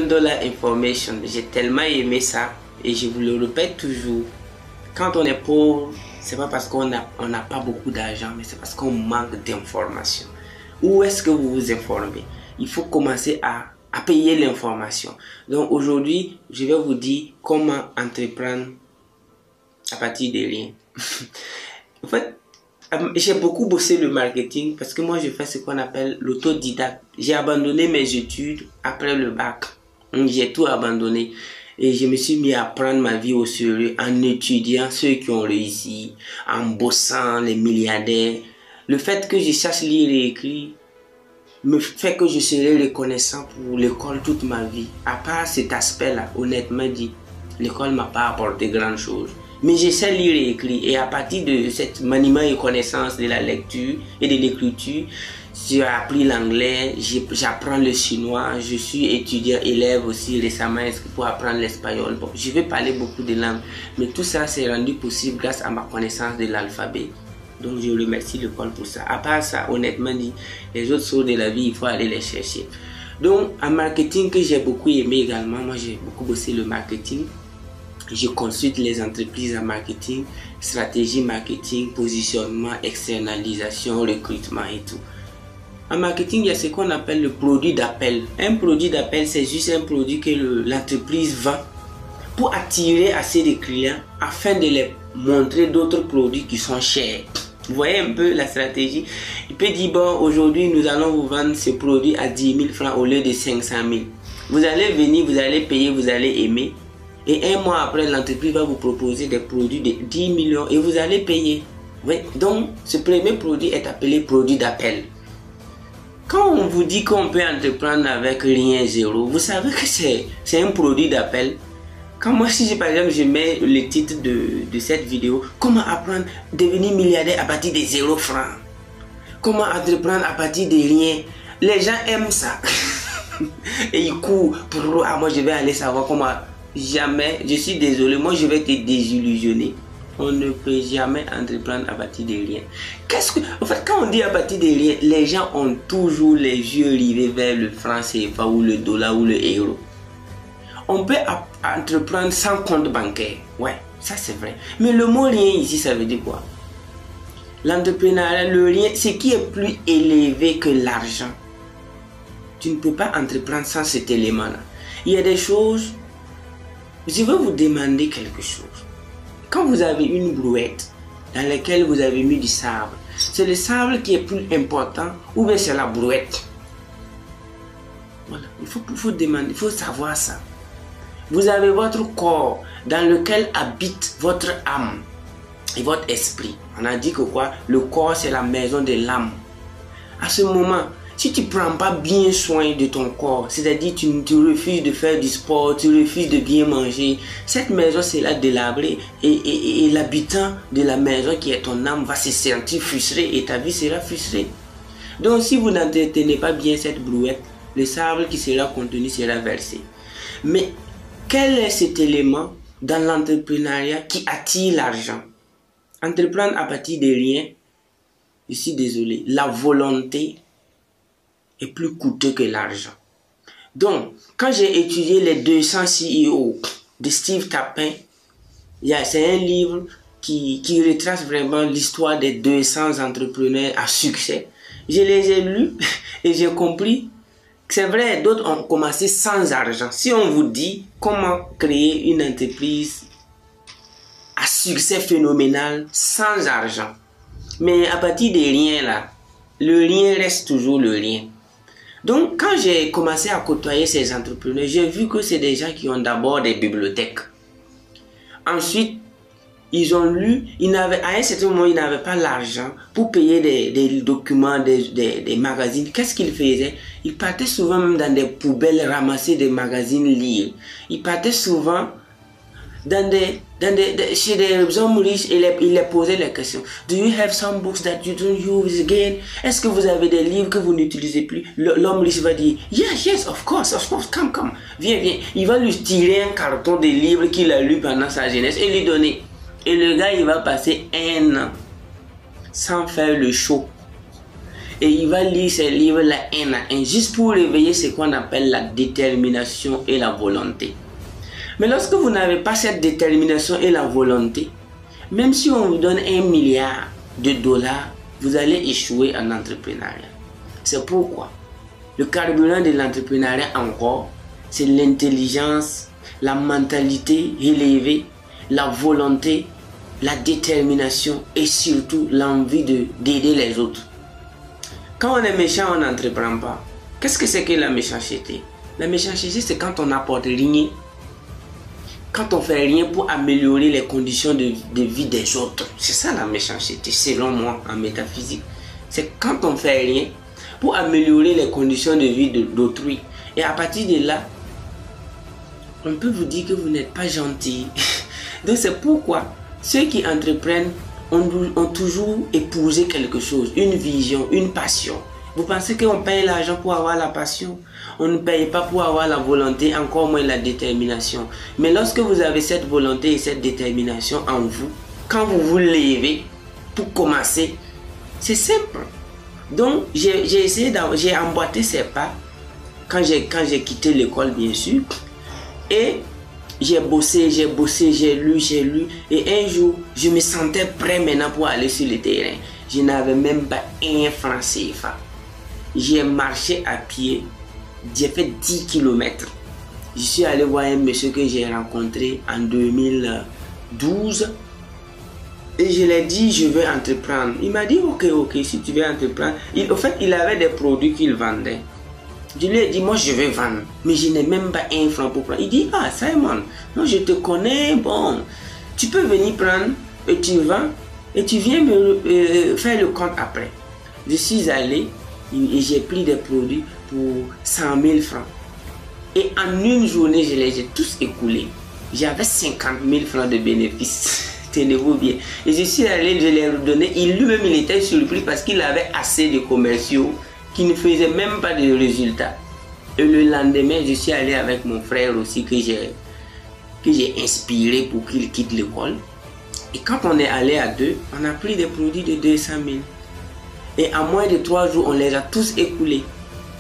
$1 information, j'ai tellement aimé ça et je vous le répète toujours. Quand on est pauvre, c'est pas parce qu'on n'a pas beaucoup d'argent, mais c'est parce qu'on manque d'informations. Où est-ce que vous vous informez? Il faut commencer à payer l'information. Donc aujourd'hui, je vais vous dire comment entreprendre à partir de rien. En fait, j'ai beaucoup bossé le marketing parce que moi je fais ce qu'on appelle l'autodidacte. J'ai abandonné mes études après le bac. J'ai tout abandonné et je me suis mis à prendre ma vie au sérieux en étudiant ceux qui ont réussi, en bossant les milliardaires. Le fait que je sache lire et écrire me fait que je serai reconnaissant pour l'école toute ma vie. À part cet aspect-là, honnêtement dit, l'école m'a pas apporté grand chose. Mais je sais lire et écrire et à partir de cette maniement et connaissance de la lecture et de l'écriture, j'ai appris l'anglais, j'apprends le chinois, je suis étudiant élève aussi récemment pour apprendre l'espagnol. Bon, je vais parler beaucoup de langues, mais tout ça s'est rendu possible grâce à ma connaissance de l'alphabet. Donc je remercie l'école pour ça. À part ça, honnêtement dit, les autres choses de la vie, il faut aller les chercher. Donc en marketing que j'ai beaucoup aimé également, moi j'ai beaucoup bossé le marketing. Je consulte les entreprises en marketing, stratégie marketing, positionnement, externalisation, recrutement et tout. En marketing, il y a ce qu'on appelle le produit d'appel. Un produit d'appel, c'est juste un produit que l'entreprise vend pour attirer assez de clients afin de les montrer d'autres produits qui sont chers. Vous voyez un peu la stratégie? Il peut dire, bon, aujourd'hui, nous allons vous vendre ce produit à 10 000 francs au lieu de 500 000. Vous allez venir, vous allez payer, vous allez aimer. Et un mois après, l'entreprise va vous proposer des produits de 10 millions et vous allez payer. Oui. Donc, ce premier produit est appelé produit d'appel. Quand on vous dit qu'on peut entreprendre avec rien, zéro, vous savez que c'est un produit d'appel. Quand moi, si par exemple, je mets le titre de cette vidéo, comment apprendre à devenir milliardaire à partir de 0 francs. Comment entreprendre à partir de rien. Les gens aiment ça. Et ils courent pour, moi je vais aller savoir comment. Jamais, je suis désolé, moi je vais te désillusionner. On ne peut jamais entreprendre à partir de rien. En fait, quand on dit à partir de rien, les gens ont toujours les yeux rivés vers le franc CFA ou le dollar ou le euro. On peut entreprendre sans compte bancaire. Ouais, ça c'est vrai. Mais le mot rien ici, ça veut dire quoi? L'entrepreneuriat, le rien, c'est qui est plus élevé que l'argent. Tu ne peux pas entreprendre sans cet élément-là. Il y a des choses. Je vais vous demander quelque chose. Quand vous avez une brouette dans laquelle vous avez mis du sable, c'est le sable qui est plus important ou bien c'est la brouette? Voilà, il faut demander, il faut savoir ça. Vous avez votre corps dans lequel habite votre âme et votre esprit. On a dit que quoi? Le corps c'est la maison de l'âme. À ce moment, si tu ne prends pas bien soin de ton corps, c'est-à-dire tu refuses de faire du sport, tu refuses de bien manger, cette maison sera délabrée et l'habitant de la maison qui est ton âme va se sentir frustré et ta vie sera frustrée. Donc si vous n'entretenez pas bien cette brouette, le sable qui sera contenu sera versé. Mais quel est cet élément dans l'entrepreneuriat qui attire l'argent? Entreprendre à partir de rien, je suis désolé, la volonté est plus coûteux que l'argent. Donc, quand j'ai étudié les 200 CEO de Steve Tapin, c'est un livre qui retrace vraiment l'histoire des 200 entrepreneurs à succès. Je les ai lus et j'ai compris que c'est vrai, d'autres ont commencé sans argent. Si on vous dit comment créer une entreprise à succès phénoménal sans argent, mais à partir de rien là, le rien reste toujours le rien. Donc, quand j'ai commencé à côtoyer ces entrepreneurs, j'ai vu que c'est des gens qui ont d'abord des bibliothèques. Ensuite, ils ont lu, à un certain moment, ils n'avaient pas l'argent pour payer des documents, des magazines. Qu'est-ce qu'ils faisaient? Ils partaient souvent même dans des poubelles ramasser des magazines lire. Ils partaient souvent chez des hommes riches et ils les posaient les questions. Do you have some books that you don't use again? Est-ce que vous avez des livres que vous n'utilisez plus? L'homme riche va dire, yes, of course, come, viens. Il va lui tirer un carton de livres qu'il a lu pendant sa jeunesse et lui donner. Et le gars, il va passer 1 an sans faire le show. et il va lire ces livres là un à un, juste pour réveiller ce qu'on appelle la détermination et la volonté. Mais lorsque vous n'avez pas cette détermination et la volonté, même si on vous donne 1 milliard de dollars, vous allez échouer en entrepreneuriat. C'est pourquoi le carburant de l'entrepreneuriat encore, c'est l'intelligence, la mentalité élevée, la volonté, la détermination et surtout l'envie d'aider les autres. Quand on est méchant, on n'entreprend pas. Qu'est-ce que c'est que la méchanceté? La méchanceté, c'est quand on n'apporte rien. Quand on fait rien pour améliorer les conditions de vie des autres. C'est ça la méchanceté, selon moi, en métaphysique. C'est quand on fait rien pour améliorer les conditions de vie d'autrui. Et à partir de là, on peut vous dire que vous n'êtes pas gentil. Donc c'est pourquoi ceux qui entreprennent ont toujours épousé quelque chose, une vision, une passion. Vous pensez qu'on paye l'argent pour avoir la passion? On ne paye pas pour avoir la volonté, encore moins la détermination. Mais lorsque vous avez cette volonté et cette détermination en vous, quand vous vous levez pour commencer, c'est simple. Donc j'ai essayé, j'ai emboîté ces pas quand j'ai quitté l'école, bien sûr. Et j'ai bossé, j'ai lu. Et un jour, je me sentais prêt maintenant pour aller sur le terrain. Je n'avais même pas un franc CFA. J'ai marché à pied. J'ai fait 10 km. Je suis allé voir un monsieur que j'ai rencontré en 2012. Et je lui ai dit, je veux entreprendre. Il m'a dit, ok, si tu veux entreprendre. En fait, il avait des produits qu'il vendait. Je lui ai dit, moi je vais vendre, mais je n'ai même pas un franc pour prendre. Il dit, ah Simon, non, je te connais, bon, tu peux venir prendre et tu vends et tu viens me faire le compte après. Je suis allé et j'ai pris des produits pour 100 000 francs. Et en une journée, je les ai tous écoulés. J'avais 50 000 francs de bénéfices. Tenez-vous bien. Et je suis allé, je les redonner. Lui-même, il était surpris parce qu'il avait assez de commerciaux qui ne faisaient même pas de résultats. Et le lendemain, je suis allé avec mon frère aussi que j'ai inspiré pour qu'il quitte l'école. Et quand on est allé à deux, on a pris des produits de 200 000. Et en moins de 3 jours, on les a tous écoulés.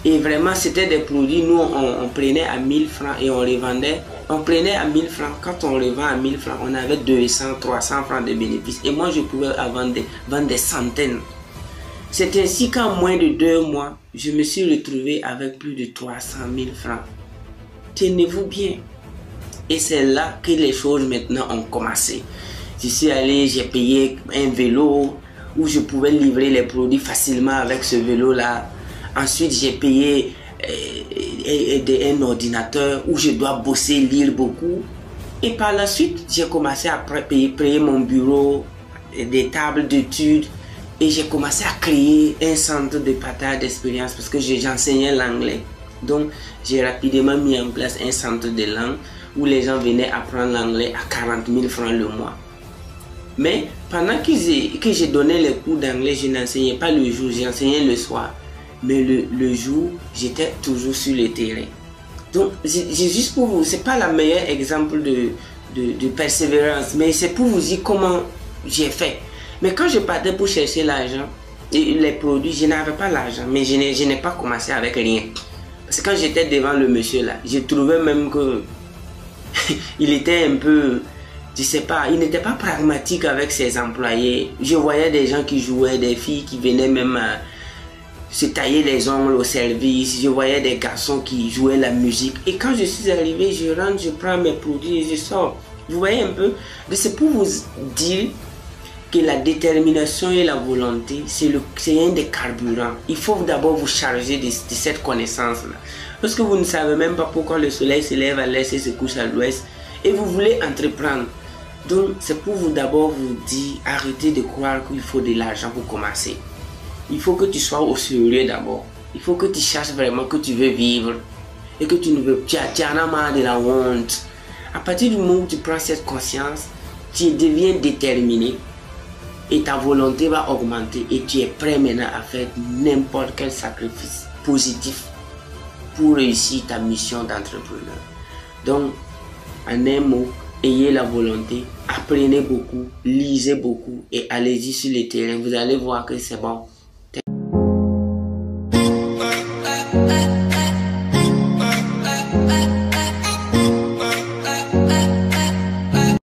Et vraiment, c'était des produits, nous, on prenait à 1000 francs et on revendait. On prenait à 1000 francs. Quand on revend à 1000 francs, on avait 200, 300 francs de bénéfices. Et moi, je pouvais vendre des centaines. C'est ainsi qu'en moins de 2 mois, je me suis retrouvé avec plus de 300 000 francs. Tenez-vous bien. Et c'est là que les choses maintenant ont commencé. Je suis allé, j'ai payé un vélo où je pouvais livrer les produits facilement avec ce vélo-là. Ensuite, j'ai payé un ordinateur où je dois bosser, lire beaucoup. Et par la suite, j'ai commencé à payer mon bureau, des tables d'études. Et j'ai commencé à créer un centre de partage d'expérience parce que j'enseignais l'anglais. Donc, j'ai rapidement mis en place un centre de langue où les gens venaient apprendre l'anglais à 40 000 francs le mois. Mais pendant que j'ai donné les cours d'anglais, je n'enseignais pas le jour, j'enseignais le soir. Mais le jour, j'étais toujours sur le terrain. Donc, j'ai juste pour vous, ce n'est pas le meilleur exemple de persévérance, mais c'est pour vous dire comment j'ai fait. Mais quand je partais pour chercher l'argent et les produits, je n'avais pas l'argent, mais je n'ai pas commencé avec rien. Parce que quand j'étais devant le monsieur là, je trouvais même que il était un peu, je sais pas, il n'était pas pragmatique avec ses employés. Je voyais des gens qui jouaient, des filles qui venaient même se tailler les ongles au service. Je voyais des garçons qui jouaient la musique. Et quand je suis arrivé, je rentre, je prends mes produits et je sors. Vous voyez un peu? C'est pour vous dire que la détermination et la volonté, c'est un des carburants. Il faut d'abord vous charger de cette connaissance-là. Lorsque vous ne savez même pas pourquoi le soleil se lève à l'est et se couche à l'ouest, et vous voulez entreprendre, donc c'est pour vous d'abord vous dire, arrêtez de croire qu'il faut de l'argent pour commencer. Il faut que tu sois au sérieux d'abord. Il faut que tu cherches vraiment que tu veux vivre et que tu en as marre de la honte. À partir du moment où tu prends cette conscience, tu deviens déterminé. Et ta volonté va augmenter et tu es prêt maintenant à faire n'importe quel sacrifice positif pour réussir ta mission d'entrepreneur. Donc, en un mot, ayez la volonté, apprenez beaucoup, lisez beaucoup et allez-y sur le terrain. Vous allez voir que c'est bon.